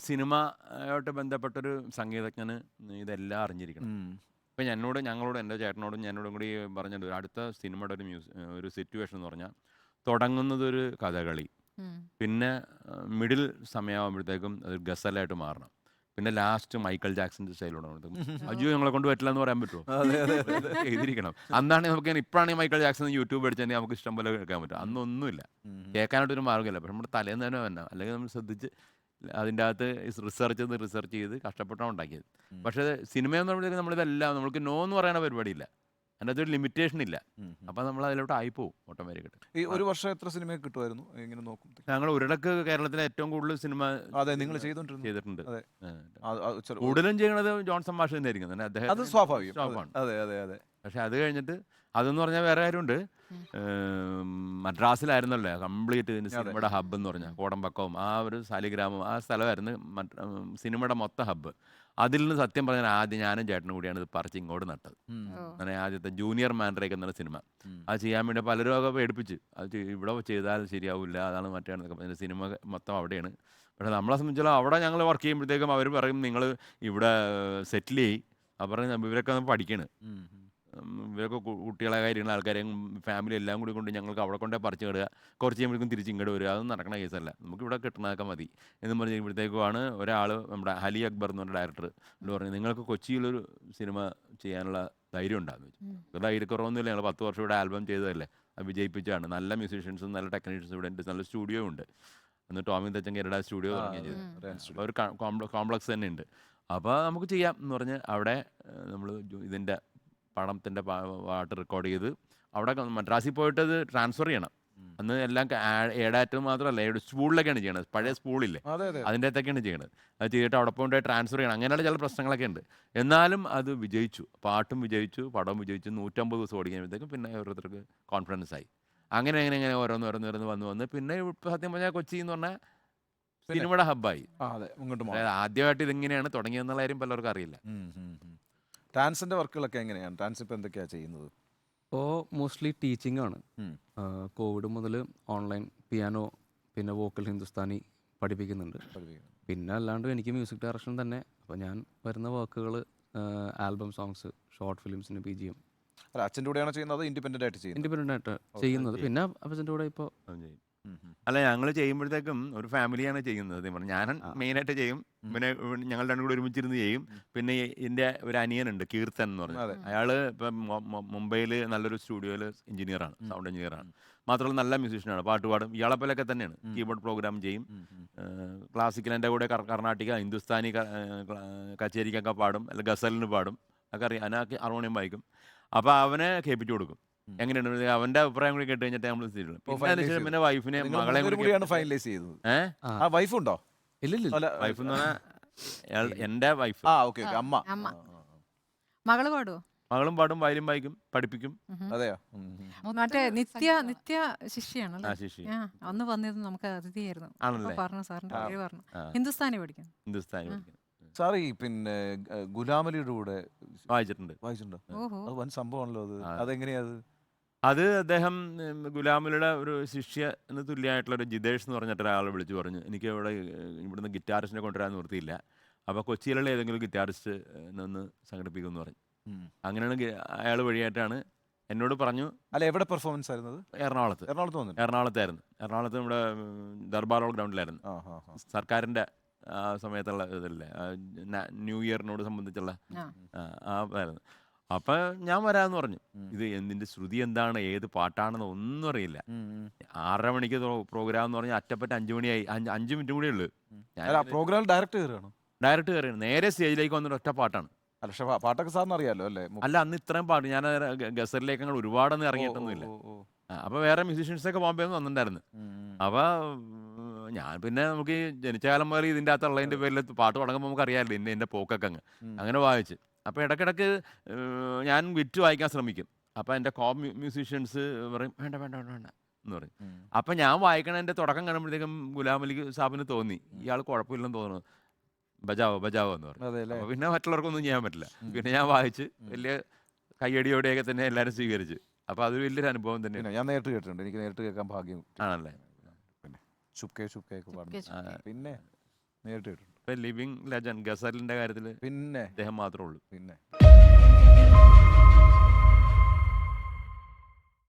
സിനിമയായിട്ട് ബന്ധപ്പെട്ടൊരു സംഗീതജ്ഞന് ഇതെല്ലാം അറിഞ്ഞിരിക്കണം. ഇപ്പം ഞങ്ങളോട് എൻ്റെ ചേട്ടനോടും എന്നോടും കൂടി പറഞ്ഞിട്ടുണ്ട്, ഒരു അടുത്ത സിനിമയുടെ ഒരു സിറ്റുവേഷൻ എന്ന് പറഞ്ഞാൽ തുടങ്ങുന്നതൊരു കഥകളി, ഉം. പിന്നെ മിഡിൽ സമയമാകുമ്പോഴത്തേക്കും അത് ഗസലായിട്ട് മാറണം, പിന്നെ ലാസ്റ്റ് മൈക്കൽ ജാക്സന്റെ സ്റ്റൈലോടെ ഓ. അയ്യോ ഞങ്ങളെ കൊണ്ട് പറ്റില്ല എന്ന് പറയാൻ പറ്റുമോ? അതെ അതെ അതെ അത് ചെയ്തിരിക്കണം. അന്നാണ് നമുക്ക്, ഇപ്പോഴാണെങ്കിൽ മൈക്കൽ ജാക്സൺ യൂട്യൂബ് അടിച്ചാൽ നമുക്ക് ഇഷ്ടം പോലെ കേൾക്കാൻ പറ്റും. അന്നൊന്നുമില്ല, കേൾക്കാനായിട്ടൊരു മാർഗ്ഗമില്ല. പക്ഷെ നമ്മുടെ തലേന്ന് തന്നെ വരണം, അല്ലെങ്കിൽ നമ്മൾ ശ്രദ്ധിച്ച് അതിൻ്റെ അകത്ത് റിസർച്ച് ചെയ്ത് കഷ്ടപ്പെട്ടാണ് ഉണ്ടാക്കിയത്. പക്ഷേ സിനിമയെന്ന് പറയുമ്പോഴത്തേക്ക് നമ്മളിതെല്ലാം, നമുക്ക് നോ എന്ന് പറയുന്ന പരിപാടിയില്ല, അതിൻ്റെ അകത്തൊരു ലിമിറ്റേഷൻ ഇല്ല. അപ്പം നമ്മൾ അതിലോട്ട് ആയിപ്പോവും ഓട്ടോമാറ്റിക്കായിട്ട്. ഈ ഒരു വർഷം എത്ര സിനിമയൊക്കെ കിട്ടുമായിരുന്നു ഇങ്ങനെ നോക്കും? ഞങ്ങൾ ഒരിടക്ക് കേരളത്തിലെ ഏറ്റവും കൂടുതൽ സിനിമ അതെ, നിങ്ങൾ ചെയ്തോണ്ടിരുന്നു. ചെയ്തിട്ടുണ്ട്. അതെ. കൂടുതലും ചെയ്യണത് ജോൺസൺ മാഷ് തന്നെ ആയിരിക്കും, അത് അദ്ദേഹം സ്വാഭാവികം. സ്റ്റോപ്പാണ്. അതെ അതെ അതെ. പക്ഷെ അത് കഴിഞ്ഞിട്ട് അതെന്ന് പറഞ്ഞാൽ വേറെ കാര്യമുണ്ട്. മദ്രാസിലായിരുന്നല്ലോ കംപ്ലീറ്റ് സിനിമയുടെ ഹബ്ബ് എന്ന് പറഞ്ഞാൽ, കോടമ്പക്കവും ആ ഒരു സാലിഗ്രാമം ആ സ്ഥലമായിരുന്നു സിനിമയുടെ മൊത്തം ഹബ്ബ്. അതിൽ നിന്ന് സത്യം പറഞ്ഞാൽ ആദ്യം ഞാനും ചേട്ടനും കൂടിയാണ് ഇത് പറിച്ച് ഇങ്ങോട്ട് നട്ടത്. അങ്ങനെ ആദ്യത്തെ ജൂനിയർ മാൻഡ്രേക്ക് എന്നുള്ള സിനിമ അത് ചെയ്യാൻ വേണ്ടി പലരും ഒക്കെ പേടിപ്പിച്ച്, അത് ഇവിടെ ചെയ്താൽ ശരിയാവില്ല, അതാണ് മറ്റാണെന്നൊക്കെ പറഞ്ഞ സിനിമ മൊത്തം അവിടെയാണ്. പക്ഷേ നമ്മളെ സംബന്ധിച്ചാലും അവിടെ ഞങ്ങൾ വർക്ക് ചെയ്യുമ്പോഴത്തേക്കും അവർ പറയും നിങ്ങൾ ഇവിടെ സെറ്റിൽ ചെയ്യും. അപ്പം പറഞ്ഞ് ഇവരൊക്കെ പഠിക്കണ്, ഇവരൊക്കെ കുട്ടികളെ കാര്യങ്ങൾ ആൾക്കാരെയും ഫാമിലി എല്ലാം കൂടി കൊണ്ട് ഞങ്ങൾക്ക് അവിടെ കൊണ്ടേ പറിച്ച് കിടുക, കുറച്ച് കഴിയുമ്പോഴേക്കും തിരിച്ച് ഇങ്ങോട്ട് വരിക, അതൊന്നും നടക്കണ കേസല്ല, നമുക്കിവിടെ കിട്ടണതൊക്കെ മതി എന്ന് പറഞ്ഞ് കഴിയുമ്പോഴത്തേക്കുമാണ് ഒരാൾ, നമ്മുടെ അലി അക്ബർ എന്ന് പറഞ്ഞ ഡയറക്ടർ എന്ന് പറഞ്ഞു, നിങ്ങൾക്ക് കൊച്ചിയിലൊരു സിനിമ ചെയ്യാനുള്ള ധൈര്യം ഉണ്ടാകുന്നു വെച്ചു. ധൈര്യക്കുറവൊന്നുമില്ല, ഞങ്ങൾ 10 വർഷം ഇവിടെ ആൽബം ചെയ്തതല്ലേ, അത് വിജയിപ്പിച്ചാണ്. നല്ല മ്യൂസീഷ്യൻസും നല്ല ടെക്നീഷ്യൻസും ഇവിടെ ഉണ്ട്, നല്ല സ്റ്റുഡിയോ ഉണ്ട്. അന്ന് ടോമി തച്ചങ്കരുടെ സ്റ്റുഡിയോ തുടങ്ങുകയും ചെയ്തു. ഒരു കോംപ്ലക്സ് തന്നെ ഉണ്ട്. അപ്പോൾ നമുക്ക് ചെയ്യാം എന്ന് പറഞ്ഞ് അവിടെ നമ്മൾ ഇതിൻ്റെ പടത്തിൻ്റെ പാട്ട് റെക്കോർഡ് ചെയ്ത് അവിടെ മദ്രാസിൽ പോയിട്ട് അത് ട്രാൻസ്ഫർ ചെയ്യണം. അന്ന് എല്ലാം ഏഡാറ്റ് മാത്രമല്ല, സ്പൂളിലൊക്കെയാണ് ചെയ്യണത്, പഴയ സ്പൂളില്ലേ അതിൻ്റെ അകത്തൊക്കെയാണ് ചെയ്യണത്. അത് ചെയ്തിട്ട് അവിടെ പോയിട്ട് ട്രാൻസ്ഫർ ചെയ്യണം. അങ്ങനെയുള്ള ചില പ്രശ്നങ്ങളൊക്കെ ഉണ്ട്. എന്നാലും അത് വിജയിച്ചു, പാട്ടും വിജയിച്ചു, പടവും വിജയിച്ചു. 150 ദിവസം ഓടിക്കുമ്പോഴത്തേക്കും പിന്നെ ഓരോരുത്തർക്ക് കോൺഫിഡൻസ് ആയി. അങ്ങനെ ഓരോന്ന് വന്ന് പിന്നെ ഇപ്പോൾ സത്യം പറഞ്ഞാൽ കൊച്ചി എന്ന് പറഞ്ഞാൽ സിനിമയുടെ ഹബ്ബായി. ആദ്യമായിട്ട് ഇതിങ്ങനെയാണ് തുടങ്ങിയെന്നുള്ള കാര്യം പലർക്കും അറിയില്ല. ഡാൻസിന്റെ വർക്കുകളൊക്കെ എങ്ങനെയാണ്? ഡാൻസ് ഇപ്പൊ എന്തൊക്കെയാ ചെയ്യുന്നത്? ഇപ്പോൾ മോസ്റ്റ്ലി ടീച്ചിങ് ആണ്. കോവിഡ് മുതൽ ഓൺലൈൻ പിയാനോ, പിന്നെ വോക്കൽ ഹിന്ദുസ്ഥാനി പഠിപ്പിക്കുന്നുണ്ട്. പിന്നെ അല്ലാണ്ട് എനിക്ക് മ്യൂസിക് ഡയറക്ഷൻ തന്നെ. അപ്പോൾ ഞാൻ വരുന്ന വർക്കുകൾ ആൽബം സോങ്സ്, ഷോർട്ട് ഫിലിംസിന് BGM. അല്ല, അച്ഛൻ്റെ കൂടെയാണോ ചെയ്യുന്നത്? ഇൻഡിപെൻഡൻ്റ് ആയിട്ട് ചെയ്യുന്നത്. പിന്നെ അപ്പച്ചൻ്റെ കൂടെ ഇപ്പോൾ അല്ല, ഞങ്ങൾ ചെയ്യുമ്പോഴത്തേക്കും ഒരു ഫാമിലിയാണ് ചെയ്യുന്നത്. ഞാൻ മെയിനായിട്ട് ചെയ്യും, പിന്നെ ഞങ്ങൾ രണ്ടും കൂടി ഒരുമിച്ചിരുന്ന് ചെയ്യും. പിന്നെ എൻ്റെ ഒരു അനിയനുണ്ട്, കീർത്തൻ എന്ന് പറഞ്ഞാൽ. അയാൾ ഇപ്പം മുംബൈയിൽ നല്ലൊരു സ്റ്റുഡിയോയിൽ എഞ്ചിനീയറാണ്, സൗണ്ട് എഞ്ചിനീയറാണ്. മാത്രമല്ല നല്ല മ്യൂസീഷ്യനാണ്, പാട്ട് പാടും. ഇയാളെ പോലെയൊക്കെ തന്നെയാണ്, കീബോർഡ് പ്രോഗ്രാം ചെയ്യും. ക്ലാസിക്കലിൻ്റെ കൂടെ കർണാട്ടിക, ഹിന്ദുസ്ഥാനി കച്ചേരിക്കൊക്കെ പാടും, അല്ലെങ്കിൽ ഗസലിന് പാടും ഒക്കെ അറിയാം. അതിനൊക്കെ ഹാർമോണിയം വായിക്കും. അപ്പോൾ അവനെ കേൾപ്പിച്ചു കൊടുക്കും. എങ്ങനെയാണ് അവന്റെ അഭിപ്രായം കൂടി കേട്ട് കഴിഞ്ഞിട്ട് നമ്മൾ പിന്നെ വൈഫിനെ, മകളെ ഫൈനലൈസ് ചെയ്തത്. വൈഫുണ്ടോ? ഇല്ലില്ല. വൈഫ് എന്ന് പറഞ്ഞാൽ എൻ്റെ വൈഫ്. അമ്മ. മകള് പാടുവോ? മകളും പാടും, വയലും വായിക്കും, പഠിപ്പിക്കും. അതെയോ? മറ്റേ നിത്യ ശിഷ്യാണ്. അന്ന് വന്നിരുന്നു, നമുക്ക് അതിഥിയായിരുന്നു. പറഞ്ഞു, സാറിന്റെ പേര് പറഞ്ഞു. ഹിന്ദുസ്ഥാനി പഠിക്കും. സാർ ഈ പിന്നെ ഗുലാമലിയുടെ കൂടെ വായിച്ചിട്ടുണ്ടോ? അത് വൻ സംഭവമാണല്ലോ. അതെങ്ങനെയാ? അത് അദ്ദേഹം ഗുലാമലിയുടെ ഒരു ശിഷ്യന് തുല്യമായിട്ടുള്ളൊരു ജിതേഷ് എന്ന് പറഞ്ഞിട്ട് ഒരാളെ വിളിച്ചു പറഞ്ഞു, എനിക്ക് ഇവിടുന്ന് ഗിറ്റാറിസ്റ്റിനെ കൊണ്ടുവരാൻ നിർത്തിയില്ല, അപ്പോൾ കൊച്ചിയിലുള്ള ഏതെങ്കിലും ഗിറ്റാറിസ്റ്റ് ഒന്ന് സംഘടിപ്പിക്കുമെന്ന് പറഞ്ഞു. അങ്ങനെയാണ് അയാൾ വഴിയായിട്ടാണ് എന്നോട് പറഞ്ഞു. അല്ല, എവിടെ പെർഫോമൻസ് ആയിരുന്നത്? എറണാകുളത്തായിരുന്നു. എറണാകുളത്ത് നമ്മുടെ ദർബാർ ഹോൾ ഗ്രൗണ്ടിലായിരുന്നു. സർക്കാരിൻ്റെ ആ സമയത്തുള്ള ഇതല്ലേ, ന്യൂ ഇയറിനോട് സംബന്ധിച്ചുള്ള ആയിരുന്നു. അപ്പം ഞാൻ വരാമെന്ന് പറഞ്ഞു. ഇത് എന്തിൻ്റെ ശ്രുതി എന്താണ്, ഏത് പാട്ടാണെന്ന് ഒന്നും അറിയില്ല. 6:30 മണിക്ക് പ്രോഗ്രാം എന്ന് പറഞ്ഞാൽ അറ്റപ്പറ്റ 5 മണിയായി. 5 മിനിറ്റ് കൂടെ ഉള്ളു. പ്രോഗ്രാം ഡയറക്റ്റ് കയറിയാണ്, നേരെ സ്റ്റേജിലേക്ക് വന്നിട്ട് ഒറ്റ പാട്ടാണ്. പാട്ടൊക്കെ സാറിന് അറിയാലോ അല്ലേ? അല്ല, അന്ന് ഇത്രയും പാട്ട് ഞാൻ ഗസറിലേക്ക് ഞങ്ങൾ ഒരുപാടൊന്നും ഇറങ്ങിയിട്ടൊന്നുമില്ല. അപ്പോൾ വേറെ മ്യൂസീഷ്യൻസൊക്കെ ബോംബെ നിന്ന് വന്നിട്ടുണ്ടായിരുന്നു. അപ്പോൾ ഞാൻ പിന്നെ നമുക്ക് ജനിച്ച കാലം മുതൽ ഇതിൻ്റെ അകത്തുള്ളതിൻ്റെ പേരിൽ പാട്ട് തുടങ്ങുമ്പോൾ നമുക്ക് അറിയാമല്ലോ എൻ്റെ പോക്കൊക്കെ അങ്ങനെ വായിച്ച്. അപ്പോൾ ഇടയ്ക്കിടയ്ക്ക് ഞാൻ വിറ്റ് വായിക്കാൻ ശ്രമിക്കും. അപ്പോൾ എൻ്റെ മ്യൂസീഷ്യൻസ് പറയും വേണ്ട എന്ന് പറയും. അപ്പം ഞാൻ വായിക്കണതിൻ്റെ തുടക്കം കാണുമ്പോഴത്തേക്കും ഗുലാമലി സാബിന് തോന്നി ഇയാൾ കുഴപ്പമില്ലെന്ന് തോന്നുന്നു, ബജാവോ എന്ന് പറഞ്ഞു. അപ്പോൾ പിന്നെ മറ്റുള്ളവർക്കൊന്നും ചെയ്യാൻ പറ്റില്ല. പിന്നെ ഞാൻ വായിച്ച് വലിയ കയ്യടിയോടെയൊക്കെ തന്നെ എല്ലാവരും സ്വീകരിച്ചു. അപ്പോൾ അതൊരു വലിയൊരു അനുഭവം തന്നെയാണ്. ഞാൻ നേരിട്ട് കേട്ടിട്ടുണ്ട്, എനിക്ക് നേരിട്ട് കേൾക്കാൻ ഭാഗ്യം ആണല്ലേ. പിന്നെ ചുപ്കെ പാടുന്നു, പിന്നെ നേരിട്ട് കേട്ടിട്ടുണ്ട്. ഇപ്പൊ ലിവിങ് ലെജൻഡ് ഗസലിന്റെ കാര്യത്തിൽ പിന്നെ അദ്ദേഹം മാത്രമേ ഉള്ളൂ. പിന്നെ